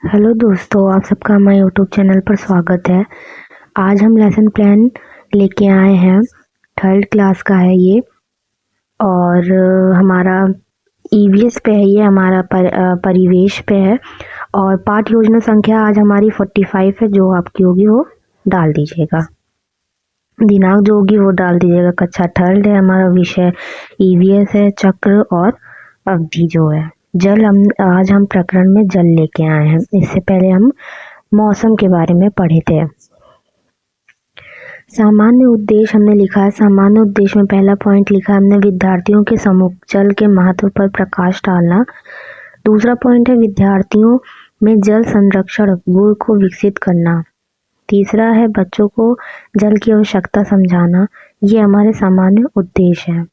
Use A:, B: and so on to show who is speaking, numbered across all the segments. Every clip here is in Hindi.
A: हेलो दोस्तों, आप सबका हमारे यूट्यूब चैनल पर स्वागत है। आज हम लेसन प्लान लेके आए हैं। थर्ड क्लास का है ये और हमारा ईवीएस पे है। ये हमारा परिवेश पे है और पाठ योजना संख्या आज हमारी 45 है। जो आपकी होगी वो डाल दीजिएगा, दिनांक जो होगी वो डाल दीजिएगा। कक्षा थर्ड है, हमारा विषय ईवीएस है, चक्र और अवधि जो है जल। आज हम प्रकरण में जल लेके आए हैं। इससे पहले हम मौसम के बारे में पढ़े थे। सामान्य उद्देश्य हमने लिखा है। सामान्य उद्देश्य में पहला पॉइंट लिखा है हमने, विद्यार्थियों के सम्मुख जल के महत्व पर प्रकाश डालना। दूसरा पॉइंट है विद्यार्थियों में जल संरक्षण गुण को विकसित करना। तीसरा है बच्चों को जल की आवश्यकता समझाना। ये हमारे सामान्य उद्देश्य है।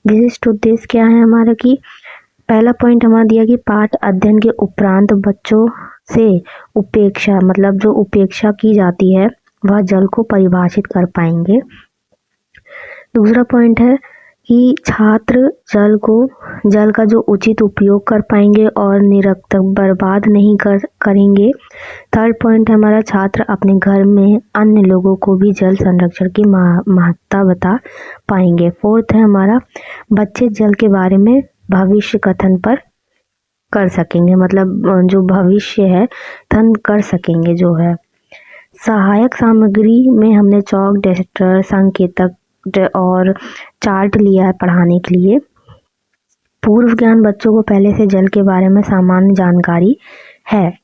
A: विशिष्ट उद्देश्य क्या है हमारा कि पहला पॉइंट हमारा दिया कि पाठ अध्ययन के उपरांत बच्चों से उपेक्षा, मतलब जो उपेक्षा की जाती है वह जल को परिभाषित कर पाएंगे। दूसरा पॉइंट है कि छात्र जल का जो उचित उपयोग कर पाएंगे और निरर्थक बर्बाद नहीं करेंगे। थर्ड पॉइंट है हमारा, छात्र अपने घर में अन्य लोगों को भी जल संरक्षण की महत्ता बता पाएंगे। फोर्थ है हमारा, बच्चे जल के बारे में भविष्य कथन पर कर सकेंगे, मतलब जो भविष्य है कथन कर सकेंगे जो है। सहायक सामग्री में हमने चौक, डस्टर, संकेतक और चार्ट लिया है पढ़ाने के लिए। पूर्व ज्ञान, बच्चों को पहले से जल के बारे में सामान्य जानकारी है।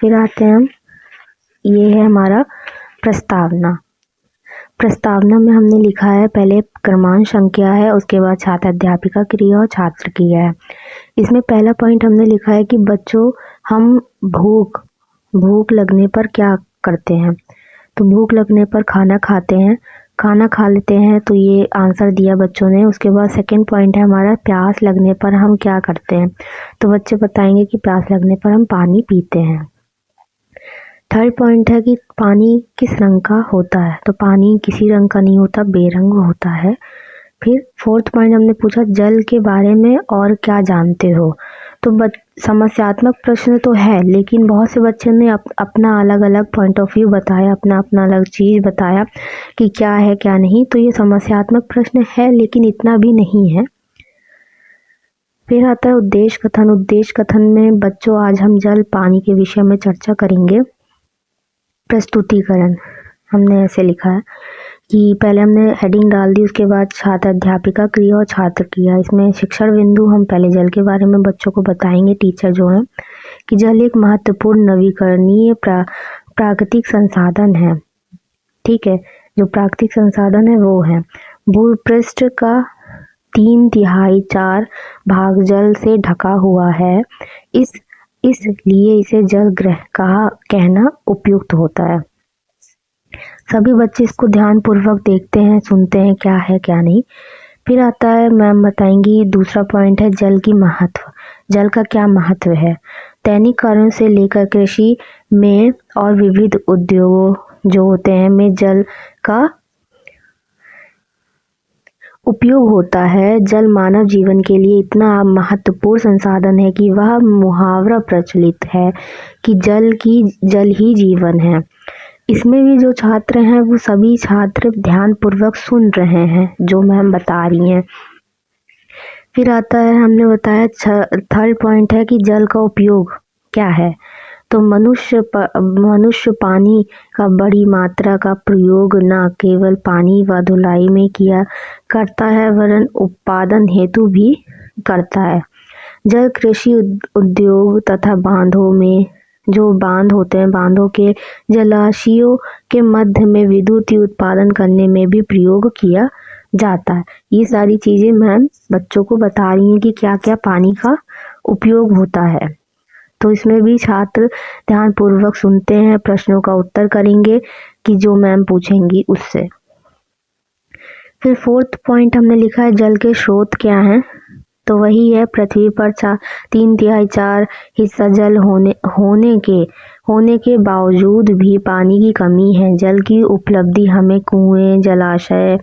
A: फिर आते हैं हम, ये है हमारा प्रस्तावना। प्रस्तावना में हमने लिखा है पहले क्रमांक संख्या है, उसके बाद छात्र अध्यापिका क्रिया और छात्र क्रिया है। इसमें पहला पॉइंट हमने लिखा है कि बच्चों हम भूख लगने पर क्या करते हैं। तो भूख लगने पर खाना खाते हैं, खाना खा लेते हैं। तो ये आंसर दिया बच्चों ने। उसके बाद सेकंड पॉइंट है हमारा, प्यास लगने पर हम क्या करते हैं। तो बच्चे बताएंगे कि प्यास लगने पर हम पानी पीते हैं। थर्ड पॉइंट है कि पानी किस रंग का होता है। तो पानी किसी रंग का नहीं होता, बेरंग होता है। फिर फोर्थ पॉइंट हमने पूछा जल के बारे में और क्या जानते हो। तो समस्यात्मक प्रश्न तो है, लेकिन बहुत से बच्चों ने अपना अलग अलग पॉइंट ऑफ व्यू बताया, अपना अपना अलग चीज़ बताया कि क्या है क्या नहीं। तो ये समस्यात्मक प्रश्न है, लेकिन इतना भी नहीं है। फिर आता है उद्देश्य कथन। उद्देश्य कथन में बच्चों आज हम जल पानी के विषय में चर्चा करेंगे। प्रस्तुतिकरण हमने ऐसे लिखा है कि पहले हमने हेडिंग डाल दी, उसके बाद छात्र अध्यापिका क्रिया और छात्र क्रिया। इसमें शिक्षण बिंदु हम पहले जल के बारे में बच्चों को बताएंगे, टीचर जो है, कि जल एक महत्वपूर्ण नवीकरणीय प्राकृतिक संसाधन है। ठीक है, जो प्राकृतिक संसाधन है वो है भूपृष्ठ का 3/4 भाग जल से ढका हुआ है। इसलिए इसे जल ग्रह कहना उपयुक्त होता है। सभी बच्चे इसको ध्यान पूर्वक देखते हैं, सुनते हैं क्या है क्या नहीं। फिर आता है मैम बताएंगी दूसरा पॉइंट है जल की महत्व। जल का क्या महत्व है। दैनिक कार्यों से लेकर कृषि में और विविध उद्योगों जो होते हैं में जल का उपयोग होता है। जल मानव जीवन के लिए इतना महत्वपूर्ण संसाधन है कि वह मुहावरा प्रचलित है कि जल ही जीवन है। इसमें भी जो छात्र हैं वो सभी छात्र ध्यान पूर्वक सुन रहे हैं जो मैम बता रही हैं। फिर आता है, हमने बताया थर्ड पॉइंट है कि जल का उपयोग क्या है। तो मनुष्य पानी का बड़ी मात्रा का प्रयोग न केवल पानी व धुलाई में किया करता है, वरन उत्पादन हेतु भी करता है। जल कृषि उद्योग तथा बांधों में, जो बांध होते हैं, बांधों के जलाशयों के मध्य में विद्युत उत्पादन करने में भी प्रयोग किया जाता है। ये सारी चीजें मैम बच्चों को बता रही हैं कि क्या क्या पानी का उपयोग होता है। तो इसमें भी छात्र ध्यान पूर्वक सुनते हैं, प्रश्नों का उत्तर करेंगे कि जो मैम पूछेंगी उससे। फिर फोर्थ पॉइंट हमने लिखा है जल के स्रोत क्या हैं। तो वही है, पृथ्वी पर 3/4 हिस्सा जल होने के बावजूद भी पानी की कमी है। जल की उपलब्धि हमें कुएं, जलाशय,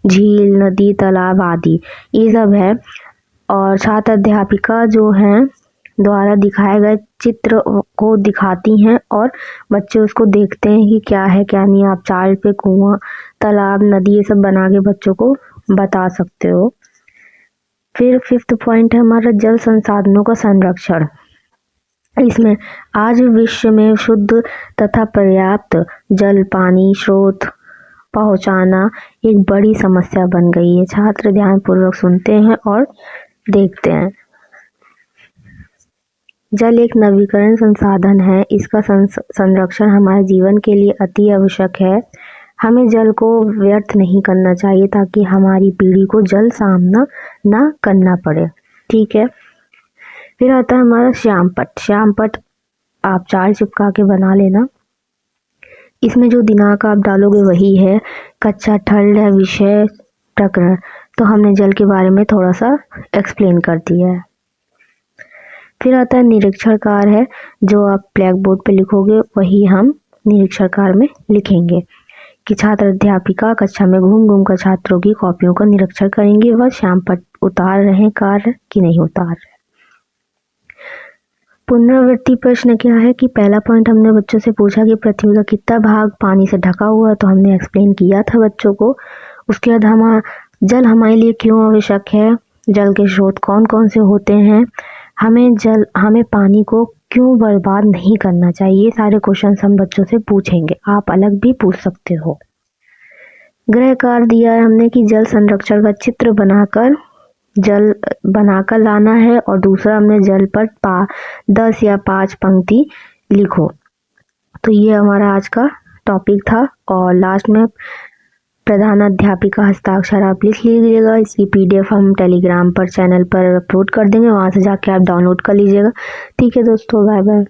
A: झील, नदी, तालाब आदि ये सब है। और छात्र अध्यापिका जो हैं द्वारा दिखाए गए चित्र को दिखाती हैं और बच्चे उसको देखते हैं कि क्या है क्या नहीं। आप चार्ट पे कुआं, तालाब, नदी ये सब बना के बच्चों को बता सकते हो। फिर 5th पॉइंट है हमारा जल संसाधनों का संरक्षण। इसमें आज विश्व में शुद्ध तथा पर्याप्त जल, पानी स्रोत पहुंचाना एक बड़ी समस्या बन गई है। छात्र ध्यानपूर्वक सुनते हैं और देखते हैं। जल एक नवीकरण संसाधन है। इसका संरक्षण हमारे जीवन के लिए अति आवश्यक है। हमें जल को व्यर्थ नहीं करना चाहिए ताकि हमारी पीढ़ी को जल सामना ना करना पड़े। ठीक है। फिर आता है हमारा श्यामपट्ट। श्यामपट्ट आप चार्ट चिपका के बना लेना। इसमें जो दिनांक आप डालोगे वही है। कक्षा ठंड है, विषय प्रकरण, तो हमने जल के बारे में थोड़ा सा एक्सप्लेन कर दिया है। फिर आता है निरीक्षण कार्य है, जो आप ब्लैक बोर्ड पे लिखोगे वही हम निरीक्षण कार्य में लिखेंगे कि छात्र अध्यापिका कक्षा में घूम घूम कर छात्रों की कॉपियों का निरीक्षण करेंगे, वह श्यामपट्ट उतार रहे कार्य कि नहीं उतार रहे। पुनरावृत्ति प्रश्न क्या है कि पहला पॉइंट हमने बच्चों से पूछा कि पृथ्वी का कितना भाग पानी से ढका हुआ है, तो हमने एक्सप्लेन किया था बच्चों को। उसके बाद जल हमारे लिए क्यों आवश्यक है, जल के स्रोत कौन कौन से होते हैं, हमें पानी को क्यों बर्बाद नहीं करना चाहिए। सारे क्वेश्चन हम बच्चों से पूछेंगे। आप अलग भी पूछ सकते हो। गृह कार्य दिया है हमने कि जल संरक्षण का चित्र बनाकर लाना है, और दूसरा हमने जल पर 10 या 5 पंक्ति लिखो। तो ये हमारा आज का टॉपिक था। और लास्ट में प्रधानाध्यापिका हस्ताक्षर आप लिख लीजिएगा। इसकी PDF हम टेलीग्राम पर चैनल पर अपलोड कर देंगे, वहाँ से जाके आप डाउनलोड कर लीजिएगा। ठीक है दोस्तों, बाय बाय।